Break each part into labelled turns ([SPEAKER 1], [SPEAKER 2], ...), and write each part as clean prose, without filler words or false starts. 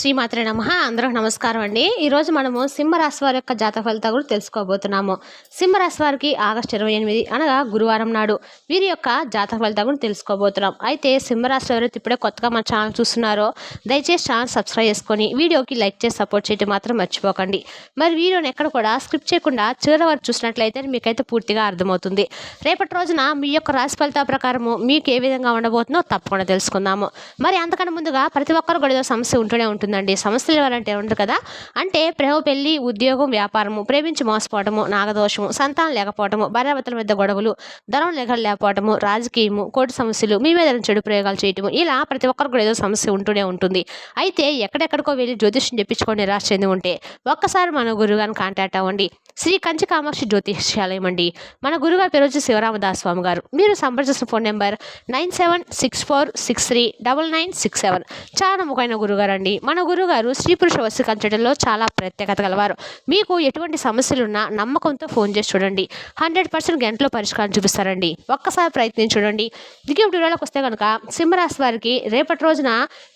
[SPEAKER 1] శ్రీమాత్రే నమః. అందరికి నమస్కారం అండి. ఈరోజు మనము సింహరాశి వారి యొక్క జాతక ఫలితాలు కూడా తెలుసుకోబోతున్నాము. సింహరాశి వారికి ఆగస్టు 28 అనగా గురువారం నాడు వీరి యొక్క జాతక ఫలితాలు కూడా తెలుసుకోబోతున్నాం. అయితే సింహరాశి ఎవరైతే ఇప్పుడే కొత్తగా మన ఛానల్ చూస్తున్నారో దయచేసి ఛానల్ సబ్స్క్రైబ్ చేసుకొని వీడియోకి లైక్ చేసి సపోర్ట్ చేయడం మాత్రం మర్చిపోకండి. మరి వీడియోని ఎక్కడ కూడా స్క్రిప్ట్ చేయకుండా చివరి వరకు చూసినట్లయితే మీకైతే పూర్తిగా అర్థమవుతుంది. రేపటి రోజున మీ యొక్క రాశి ఫలితాల ప్రకారము మీకు ఏ విధంగా ఉండబోతుందో తప్పకుండా తెలుసుకుందాము. మరి అంతకన్నా ముందుగా ప్రతి ఒక్కరు కూడా ఏదో సమస్య ఉంటూనే ఉంటుందండి. సమస్యలు ఇవ్వాలంటే ఉండదు కదా. అంటే ప్రేమ, పెళ్లి, ఉద్యోగం, వ్యాపారము, ప్రేమించి మోసపోవటము, నాగదోషము, సంతానం లేకపోవటము, భార్యాభర్తల మధ్య గొడవలు, ధనం లేకపోవటము, రాజకీయము, కోర్టు సమస్యలు, మీ మీద చెడు ప్రయోగాలు చేయటము, ఇలా ప్రతి ఒక్కరు కూడా ఏదో సమస్య ఉంటూనే ఉంటుంది. అయితే ఎక్కడెక్కడికో వెళ్ళి జ్యోతిష్యం చెప్పించుకొని నిరాశ చెంది ఉంటే ఒక్కసారి మన గురువుగారిని కాంటాక్ట్ అవ్వండి. శ్రీ కంచి కామాక్షి జ్యోతిష్యాలయం అండి. మన గురుగారి పేరు వచ్చి శివరామదాస్ స్వామి గారు. మీరు సంప్రదించిన ఫోన్ నెంబర్ 9764639967. చాలా నమ్మకమైన గురుగారు అండి. మన గురుగారు స్త్రీ పురుష వశీకరించడంలో చాలా ప్రత్యేకత గలవారు. మీకు ఎటువంటి సమస్యలున్నా నమ్మకంతో ఫోన్ చేసి చూడండి. 100% గంటలో పరిష్కారం చూపిస్తారండి. ఒక్కసారి ప్రయత్నించి చూడండి. దిగువ వివరాలకు వస్తే కనుక సింహరాశి వారికి రేపటి రోజున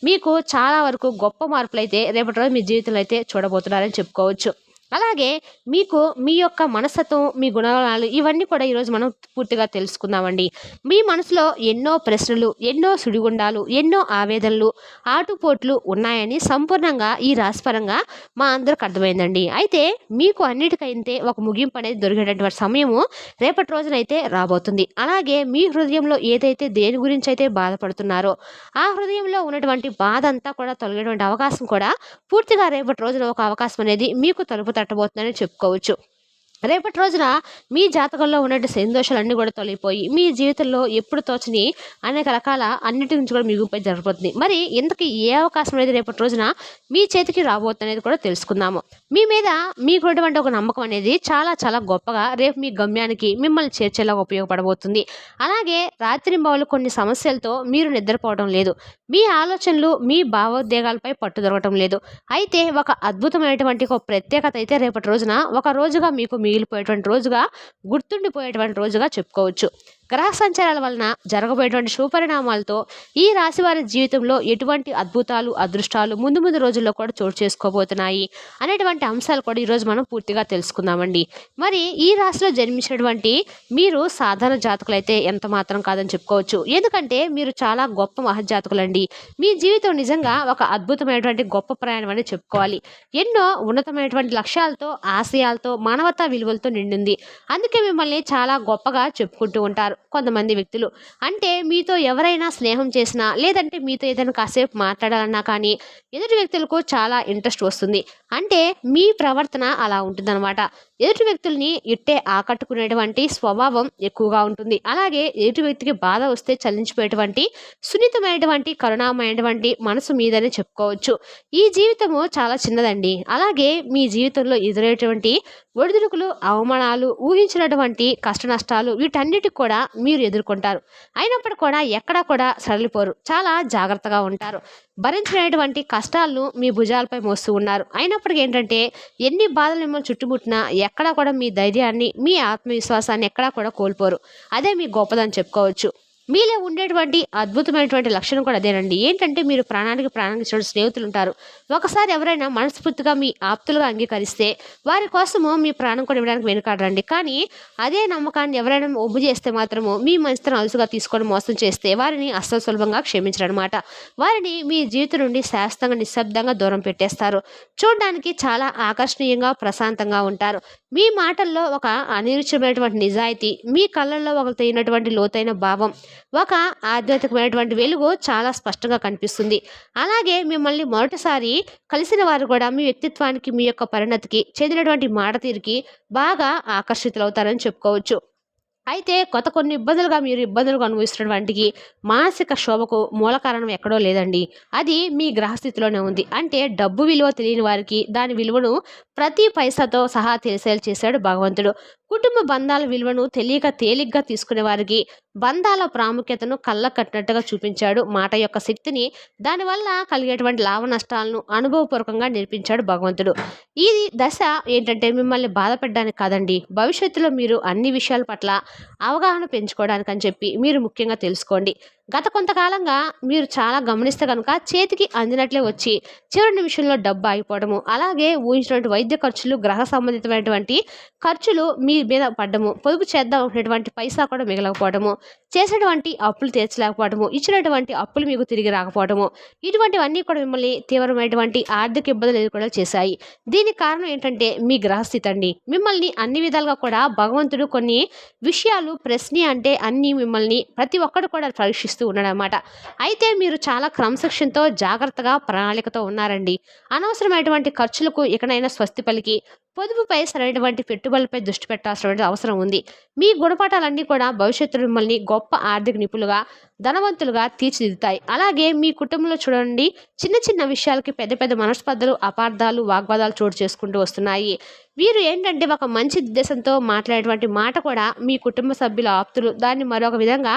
[SPEAKER 1] మీకు చాలా వరకు గొప్ప మార్పులు అయితే రేపటి రోజు మీ జీవితంలో అయితే చూడబోతున్నారని చెప్పుకోవచ్చు. అలాగే మీకు మీ యొక్క మనస్తత్వం, మీ గుణగణాలు ఇవన్నీ కూడా ఈరోజు మనం పూర్తిగా తెలుసుకుందామండి. మీ మనసులో ఎన్నో ప్రశ్నలు, ఎన్నో సుడిగుండాలు, ఎన్నో ఆవేదనలు, ఆటుపోట్లు ఉన్నాయని సంపూర్ణంగా ఈ రాశిపరంగా మా అందరికి అర్థమైందండి. అయితే మీకు అన్నిటికైతే ఒక ముగింపు అనేది దొరికేటటువంటి సమయము రేపటి రోజునైతే రాబోతుంది. అలాగే మీ హృదయంలో ఏదైతే దేని గురించి అయితే బాధపడుతున్నారో ఆ హృదయంలో ఉన్నటువంటి బాధ అంతా కూడా తొలగేటువంటి అవకాశం కూడా పూర్తిగా రేపటి రోజున ఒక అవకాశం అనేది మీకు తలుపు తట్టబోతుందని చెప్పుకోవచ్చు. రేపటి రోజున మీ జాతకంలో ఉన్నటువంటి సందోషాలన్నీ కూడా తొలగిపోయి మీ జీవితంలో ఎప్పుడు తోచని అనేక రకాల అన్నిటి నుంచి కూడా మిగుపై జరగబోతుంది. మరి ఇంతకీ ఏ అవకాశం అనేది రేపటి రోజున మీ చేతికి రాబోతుంది అనేది కూడా తెలుసుకుందాము. మీ మీద మీకున్నటువంటి ఒక నమ్మకం అనేది చాలా చాలా గొప్పగా రేపు మీ గమ్యానికి మిమ్మల్ని చేర్చేలా ఉపయోగపడబోతుంది. అలాగే రాత్రింబవళ్ళు కొన్ని సమస్యలతో మీరు నిద్రపోవడం లేదు. మీ ఆలోచనలు, మీ భావోద్వేగాలపై పట్టు దొరకటం లేదు. అయితే ఒక అద్భుతమైనటువంటి ఒక ప్రత్యేకత అయితే రేపటి రోజున ఒక రోజుగా మీకు మిగిలిపోయేటువంటి రోజుగా, గుర్తుండిపోయేటువంటి రోజుగా చెప్పుకోవచ్చు. గ్రహ సంచారాల వలన జరగబోయేటువంటి శుభపరిణామాలతో ఈ రాశి వారి జీవితంలో ఎటువంటి అద్భుతాలు, అదృష్టాలు ముందు ముందు రోజుల్లో కూడా చోటు చేసుకోబోతున్నాయి అనేటువంటి అంశాలు కూడా ఈరోజు మనం పూర్తిగా తెలుసుకుందామండి. మరి ఈ రాశిలో జన్మించినటువంటి మీరు సాధారణ జాతకులు అయితే ఎంత మాత్రం కాదని చెప్పుకోవచ్చు. ఎందుకంటే మీరు చాలా గొప్ప మహజ్జాతకులండి. మీ జీవితం నిజంగా ఒక అద్భుతమైనటువంటి గొప్ప ప్రయాణం అని చెప్పుకోవాలి. ఎన్నో ఉన్నతమైనటువంటి లక్ష్యాలతో, ఆశయాలతో, మానవతా విలువలతో నిండింది. అందుకే మిమ్మల్ని చాలా గొప్పగా చెప్పుకుంటూ ఉంటారు కొంతమంది వ్యక్తులు. అంటే మీతో ఎవరైనా స్నేహం చేసినా, లేదంటే మీతో ఏదైనా కాసేపు మాట్లాడాలన్నా కానీ ఎదుటి వ్యక్తులకు చాలా ఇంట్రెస్ట్ వస్తుంది. అంటే మీ ప్రవర్తన అలా ఉంటుందన్నమాట. ఎదుటి వ్యక్తుల్ని ఇట్టే ఆకట్టుకునేటువంటి స్వభావం ఎక్కువగా ఉంటుంది. అలాగే ఎదుటి వ్యక్తికి బాధ వస్తే చలించిపోయేటువంటి సున్నితమైనటువంటి, కరుణామైనటువంటి మనసు మీదని చెప్పుకోవచ్చు. ఈ జీవితము చాలా చిన్నదండి. అలాగే మీ జీవితంలో ఎదురయ్యేటువంటి ఒడిదుడుకులు, అవమానాలు, ఊహించినటువంటి కష్ట నష్టాలు వీటన్నిటికి కూడా మీరు ఎదుర్కొంటారు. అయినప్పుడు కూడా ఎక్కడా కూడా సడలిపోరు. చాలా జాగ్రత్తగా ఉంటారు. భరించినటువంటి కష్టాలను మీ భుజాలపై మోస్తూ ఉన్నారు. అయినప్పటికీ ఏంటంటే ఎన్ని బాధలు మిమ్మల్ని చుట్టుముట్టినా ఎక్కడా కూడా మీ ధైర్యాన్ని, మీ ఆత్మవిశ్వాసాన్ని ఎక్కడా కూడా కోల్పోరు. అదే మీ గొప్పదని చెప్పుకోవచ్చు. మీలో ఉండేటువంటి అద్భుతమైనటువంటి లక్షణం కూడా అదేనండి. ఏంటంటే మీరు ప్రాణానికి ఇచ్చిన స్నేహితులు ఉంటారు. ఒకసారి ఎవరైనా మనస్ఫూర్తిగా మీ ఆప్తులుగా అంగీకరిస్తే వారి కోసము మీ ప్రాణం కూడా ఇవ్వడానికి వెనుకాడరండి. కానీ అదే నమ్మకాన్ని ఎవరైనా ఒమ్ము చేస్తే మాత్రము మీ మనసును అలుసుగా తీసుకొని మోసం చేస్తే వారిని అస్సలు సులభంగా క్షమించరనమాట. వారిని మీ జీవితం నుండి శాశ్వతంగా నిశ్శబ్దంగా దూరం పెట్టేస్తారు. చూడడానికి చాలా ఆకర్షణీయంగా, ప్రశాంతంగా ఉంటారు. మీ మాటల్లో ఒక అనిరుచిమైనటువంటి నిజాయితీ, మీ కళ్ళల్లో ఒక తగినటువంటి లోతైన భావం, ఒక ఆధ్యాత్మికమైనటువంటి వెలుగు చాలా స్పష్టంగా కనిపిస్తుంది. అలాగే మిమ్మల్ని మొదటిసారి కలిసిన వారు కూడా మీ వ్యక్తిత్వానికి, మీ యొక్క పరిణతికి చెందినటువంటి మాట తీరుకి బాగా ఆకర్షితులవుతారని చెప్పుకోవచ్చు. అయితే కొన్ని మీరు ఇబ్బందులుగా అనుభవిస్తున్నటువంటికి మానసిక శోభకు మూల కారణం ఎక్కడో లేదండి. అది మీ గ్రహస్థితిలోనే ఉంది. అంటే డబ్బు విలువ తెలియని వారికి దాని విలువను ప్రతి పైసాతో సహా తెలిసేలా చేశాడు భగవంతుడు. కుటుంబ బంధాల విలువను తెలియక తేలిగ్గా తీసుకునే వారికి బంధాల ప్రాముఖ్యతను కళ్ళ కట్టినట్టుగా చూపించాడు. మాట యొక్క శక్తిని, దానివల్ల కలిగేటువంటి లాభ నష్టాలను అనుభవపూర్వకంగా నేర్పించాడు భగవంతుడు. ఈ దశ ఏంటంటే మిమ్మల్ని బాధపెట్టడానికి కాదండి, భవిష్యత్తులో మీరు అన్ని విషయాల పట్ల అవగాహన పెంచుకోవడానికి అని చెప్పి మీరు ముఖ్యంగా తెలుసుకోండి. గత కొంతకాలంగా మీరు చాలా గమనిస్తే కనుక చేతికి అందినట్లే వచ్చి చివరి నిమిషంలో డబ్బు ఆగిపోవడము, అలాగే ఊహించినటువంటి వైద్య ఖర్చులు, గ్రహ సంబంధితమైనటువంటి ఖర్చులు మీ మీద పడ్డము, పొదుపు చేద్దాం అనుకునేటువంటి పైసా కూడా మిగలకపోవడము, చేసినటువంటి అప్పులు తీర్చలేకపోవడము, ఇచ్చినటువంటి అప్పులు మీకు తిరిగి రాకపోవడము, ఇటువంటివన్నీ కూడా మిమ్మల్ని తీవ్రమైనటువంటి ఆర్థిక ఇబ్బందులు ఎదుర్కొనేలా చేశాయి. దీనికి కారణం ఏంటంటే మీ గ్రహస్థితి అండి. మిమ్మల్ని అన్ని విధాలుగా కూడా భగవంతుడు కొన్ని విషయాలు ప్రశ్న అంటే అన్నీ మిమ్మల్ని ప్రతి ఒక్కరు కూడా పరీక్షిస్తూ ఉన్నాడనమాట. అయితే మీరు చాలా క్రమశిక్షణతో జాగ్రత్తగా ప్రణాళికతో ఉన్నారండి. అనవసరమైనటువంటి ఖర్చులకు ఇకనైనా స్వస్తి పలికి పొదుపుపై సరైనటువంటి పెట్టుబడులపై దృష్టి పెట్టాల్సిన అవసరం ఉంది. మీ గుణపాఠాలన్నీ కూడా భవిష్యత్తులో మిమ్మల్ని గొప్ప ఆర్థిక నిపుణులుగా, ధనవంతులుగా తీర్చిదిద్దుతాయి. అలాగే మీ కుటుంబంలో చూడండి, చిన్న చిన్న విషయాలకి పెద్ద పెద్ద మనస్పర్ధలు, అపార్థాలు, వాగ్వాదాలు చోటు చేసుకుంటూ వస్తున్నాయి. వీరు ఏంటంటే ఒక మంచి ఉద్దేశంతో మాట్లాడేటువంటి మాట కూడా మీ కుటుంబ సభ్యుల ఆప్తులు దాన్ని మరొక విధంగా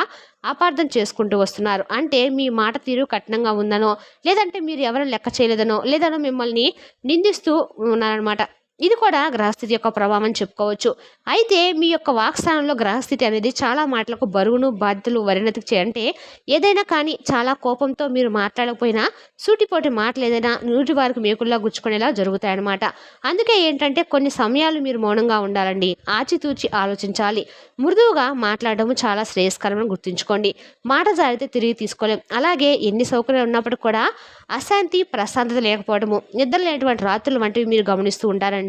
[SPEAKER 1] అపార్థం చేసుకుంటూ వస్తున్నారు. అంటే మీ మాట తీరు కఠినంగా ఉందనో, లేదంటే మీరు ఎవరైనా లెక్క చేయలేదనో, లేదనో మిమ్మల్ని నిందిస్తూ ఉన్నారనమాట. ఇది కూడా గ్రహస్థితి యొక్క ప్రభావం అని చెప్పుకోవచ్చు. అయితే మీ యొక్క వాక్స్థానంలో గ్రహస్థితి అనేది చాలా మాటలకు బరువును, బాధ్యతలు పరిణతికి అంటే ఏదైనా కానీ చాలా కోపంతో మీరు మాట్లాడకపోయినా సూటిపోటి మాటలు ఏదైనా నూటి వారికి మేకుల్లా గుచ్చుకునేలా జరుగుతాయన్నమాట. అందుకే ఏంటంటే కొన్ని సమయాలు మీరు మౌనంగా ఉండాలండి. ఆచితూచి ఆలోచించాలి. మృదువుగా మాట్లాడడం చాలా శ్రేయస్కరమని గుర్తుంచుకోండి. మాట జారితే తిరిగి తీసుకోలేం. అలాగే ఎన్ని సౌకర్యాలు ఉన్నప్పటికీ కూడా అశాంతి, ప్రశాంతత లేకపోవడము, నిద్ర లేనటువంటి రాత్రులు వంటివి మీరు గమనిస్తూ ఉంటారండి.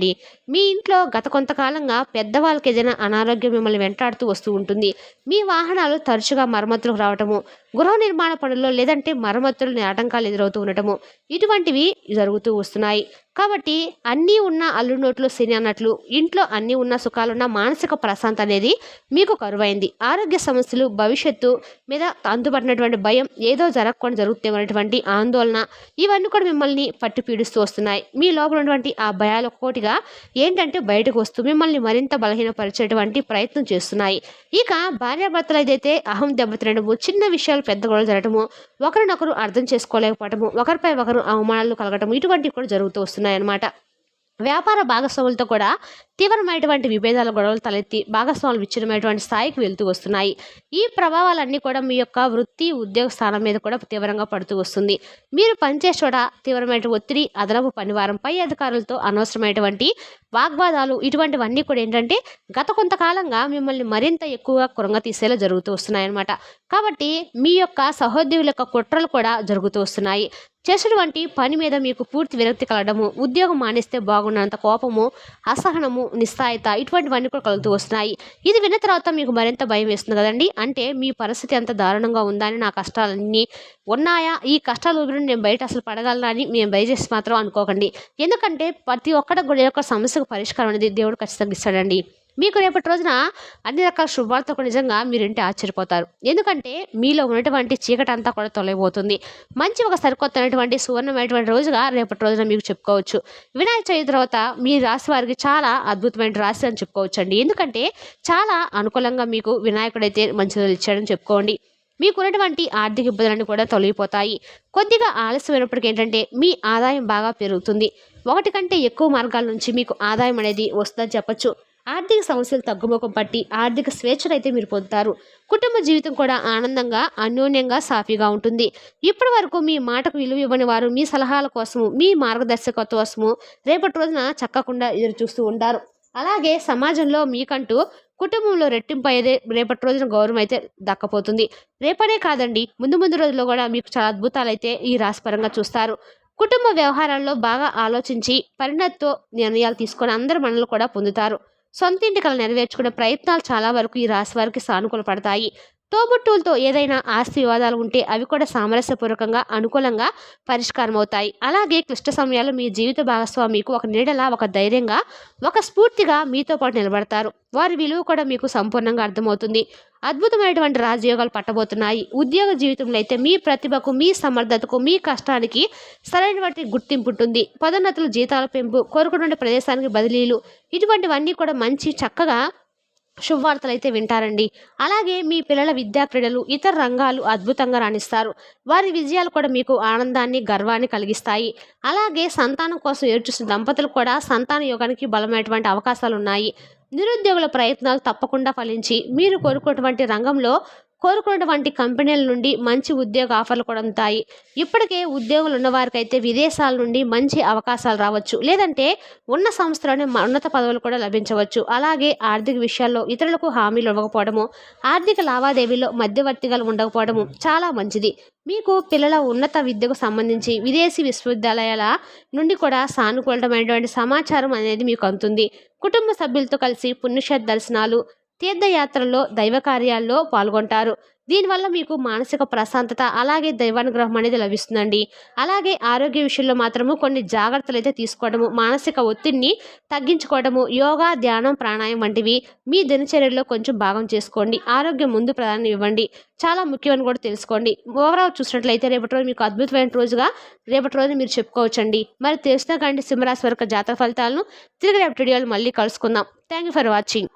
[SPEAKER 1] మీ ఇంట్లో గత కొంతకాలంగా పెద్దవాళ్ళకి ఏదైనా అనారోగ్యం మిమ్మల్ని వెంటాడుతూ వస్తూ ఉంటుంది. మీ వాహనాలు తరచుగా మరమ్మతులకు రావటము, గృహ నిర్మాణ పనుల్లో లేదంటే మరమ్మతులు ఆటంకాలు ఎదురవుతూ ఉండటము, ఇటువంటివి జరుగుతూ వస్తున్నాయి. కాబట్టి అన్నీ ఉన్న అల్లు నోట్లు శని అన్నట్లు ఇంట్లో అన్నీ ఉన్న సుఖాలున్న మానసిక ప్రశాంతత అనేది మీకు కరువైంది. ఆరోగ్య సమస్యలు, భవిష్యత్తు మీద అంతుపట్టినటువంటి భయం, ఏదో జరగకుండా జరుగుతామనేటువంటి ఆందోళన, ఇవన్నీ కూడా మిమ్మల్ని పట్టి పీడిస్తూ వస్తున్నాయి. మీ లోపల ఉన్నటువంటి ఆ భయాలు ఒక్కోటిగా ఏంటంటే బయటకు వస్తూ మిమ్మల్ని మరింత బలహీనపరిచేటువంటి ప్రయత్నం చేస్తున్నాయి. ఇక భార్యాభర్తలు ఏదైతే అహం దెబ్బతినడము, చిన్న విషయాలు పెద్ద గొడవలు జరగటము, ఒకరినొకరు అర్థం చేసుకోలేకపోవటము, ఒకరిపై ఒకరు అవమానాలు కలగటము, ఇటువంటివి కూడా జరుగుతూ వస్తున్నాయి అన్నమాట. వ్యాపార భాగస్వాములతో కూడా తీవ్రమైనటువంటి విభేదాల గొడవలు తలెత్తి భాగస్వాములు విచ్ఛిన్నమైనటువంటి స్థాయికి వెళ్తూ వస్తున్నాయి. ఈ ప్రభావాలన్నీ కూడా మీ యొక్క వృత్తి, ఉద్యోగ స్థానం మీద కూడా తీవ్రంగా పడుతూ వస్తుంది. మీరు పనిచేసే చోట తీవ్రమైన ఒత్తిడి, అదనపు పనివారం, పై అధికారులతో అనవసరమైనటువంటి వాగ్వాదాలు, ఇటువంటివన్నీ కూడా ఏంటంటే గత కొంతకాలంగా మిమ్మల్ని మరింత ఎక్కువగా కృంగతీసేలా జరుగుతూ వస్తున్నాయన్నమాట. కాబట్టి మీ యొక్క సహోద్యోగుల యొక్క కుట్రలు కూడా జరుగుతూ వస్తున్నాయి. చేసినటువంటి పని మీద మీకు పూర్తి విరక్తి కలగడము, ఉద్యోగం మానేస్తే బాగున్నంత కోపము, అసహనము, నిస్సాయిత, ఇటువంటివన్నీ కూడా కలుగుతూ వస్తున్నాయి. ఇది విన్న తర్వాత మీకు మరింత భయం వేస్తుంది కదండి. అంటే మీ పరిస్థితి ఎంత దారుణంగా ఉందా అని, నా కష్టాలన్నీ ఉన్నాయా, ఈ కష్టాలు ఊపిరి నేను బయట అసలు పడగలనా అని మేము దయచేసి మాత్రం అనుకోకండి. ఎందుకంటే ప్రతి ఒక్కటి కూడా యొక్క సమస్యకు పరిష్కారం అనేది దేవుడు ఖచ్చితంగా ఇస్తాడండి. మీకు రేపటి రోజున అన్ని రకాల శుభవార్తలకు నిజంగా మీరింటే ఆశ్చర్యపోతారు. ఎందుకంటే మీలో ఉన్నటువంటి చీకటి అంతా కూడా తొలగిపోతుంది. మంచి ఒక సరికొత్తమైనటువంటి సువర్ణమైనటువంటి రోజుగా రేపటి రోజున మీకు చెప్పుకోవచ్చు. వినాయక చవితి తర్వాత మీ రాశి వారికి చాలా అద్భుతమైన రాశి అని చెప్పుకోవచ్చు అండి. ఎందుకంటే చాలా అనుకూలంగా మీకు వినాయకుడైతే మంచి రోజులు ఇచ్చాడని చెప్పుకోండి. మీకున్నటువంటి ఆర్థిక ఇబ్బందులన్నీ కూడా తొలగిపోతాయి. కొద్దిగా ఆలస్యమైనప్పటికీ ఏంటంటే మీ ఆదాయం బాగా పెరుగుతుంది. ఒకటి కంటే ఎక్కువ మార్గాల నుంచి మీకు ఆదాయం అనేది వస్తుందని చెప్పచ్చు. ఆర్థిక సమస్యలు తగ్గుముఖం పట్టి ఆర్థిక స్వేచ్ఛనైతే మీరు పొందుతారు. కుటుంబ జీవితం కూడా ఆనందంగా, అన్యోన్యంగా, సాఫీగా ఉంటుంది. ఇప్పటి వరకు మీ మాటకు విలువ ఇవ్వని వారు మీ సలహాల కోసము, మీ మార్గదర్శకత్వం కోసము రేపటి రోజున చక్కకుండా ఎదురు చూస్తూ ఉంటారు. అలాగే సమాజంలో మీకంటూ కుటుంబంలో రెట్టింపు అయ్యేదే రేపటి రోజున గౌరవం అయితే దక్కపోతుంది. రేపనే కాదండి, ముందు ముందు రోజుల్లో కూడా మీకు చాలా అద్భుతాలు అయితే ఈ రాశిపరంగా చూస్తారు. కుటుంబ వ్యవహారాల్లో బాగా ఆలోచించి పరిణతితో నిర్ణయాలు తీసుకొని అందరి మనలు కూడా పొందుతారు. సొంతింటి కల నెరవేర్చుకునే ప్రయత్నాలు చాలా వరకు ఈ రాశి వారికి సానుకూల పడతాయి. తోబుట్టువులతో ఏదైనా ఆస్తి వివాదాలు ఉంటే అవి కూడా సామరస్యపూర్వకంగా, అనుకూలంగా పరిష్కారం అవుతాయి. అలాగే క్లిష్ట సమయాల్లో మీ జీవిత భాగస్వామికు ఒక నీడలా, ఒక ధైర్యంగా, ఒక స్ఫూర్తిగా మీతో పాటు నిలబడతారు. వారి విలువ కూడా మీకు సంపూర్ణంగా అర్థమవుతుంది. అద్భుతమైనటువంటి రాజయోగాలు పట్టబోతున్నాయి. ఉద్యోగ జీవితంలో అయితే మీ ప్రతిభకు, మీ సమర్థతకు, మీ కష్టానికి సరైనటువంటి గుర్తింపు ఉంటుంది. పదోన్నతులు, జీతాల పెంపు, కోరుకున్న ప్రదేశానికి బదిలీలు, ఇటువంటివన్నీ కూడా మంచి చక్కగా శుభవార్తలు అయితే వింటారండి. అలాగే మీ పిల్లల విద్యా క్రీడలు, ఇతర రంగాలు అద్భుతంగా రాణిస్తారు. వారి విజయాలు కూడా మీకు ఆనందాన్ని, గర్వాన్ని కలిగిస్తాయి. అలాగే సంతానం కోసం ఎదురుచూసిన దంపతులు కూడా సంతాన యోగానికి బలమైనటువంటి అవకాశాలు ఉన్నాయి. నిరుద్యోగుల ప్రయత్నాలు తప్పకుండా ఫలించి మీరు కోరుకున్నటువంటి రంగంలో కోరుకున్నటువంటి కంపెనీల నుండి మంచి ఉద్యోగ ఆఫర్లు కూడా ఉంటాయి. ఇప్పటికే ఉద్యోగులు ఉన్న వారికైతే విదేశాల నుండి మంచి అవకాశాలు రావచ్చు, లేదంటే ఉన్న సంస్థలోనే ఉన్నత పదవులు కూడా లభించవచ్చు. అలాగే ఆర్థిక విషయాల్లో ఇతరులకు హామీలు ఇవ్వకపోవడము, ఆర్థిక లావాదేవీల్లో మధ్యవర్తిగా ఉండకపోవడము చాలా మంచిది. మీకు పిల్లల ఉన్నత విద్యకు సంబంధించి విదేశీ విశ్వవిద్యాలయాల నుండి కూడా సానుకూలమైనటువంటి సమాచారం అనేది మీకు అందుతుంది. కుటుంబ సభ్యులతో కలిసి పుణ్యక్షేత్ర దర్శనాలు, తీర్థయాత్రల్లో, దైవ కార్యాల్లో పాల్గొంటారు. దీనివల్ల మీకు మానసిక ప్రశాంతత, అలాగే దైవానుగ్రహం అనేది లభిస్తుందండి. అలాగే ఆరోగ్య విషయంలో మాత్రము కొన్ని జాగ్రత్తలు అయితే తీసుకోవడము, మానసిక ఒత్తిడిని తగ్గించుకోవడము, యోగా, ధ్యానం, ప్రాణాయామం వంటివి మీ దినచర్యలో కొంచెం భాగం చేసుకోండి. ఆరోగ్యం ముందు ప్రాధాన్యం ఇవ్వండి. చాలా ముఖ్యమని కూడా తెలుసుకోండి. ఓవరాల్ చూసినట్లయితే రేపటి రోజు మీకు అద్భుతమైన రోజుగా రేపటి రోజు మీరు చెప్పుకోవచ్చండి. మరి తెలుసునా కండి సింహరాశి వరకు జాతక ఫలితాలను తిరిగి రేపటి వీడియోలు మళ్ళీ కలుసుకుందాం. Thank you for watching.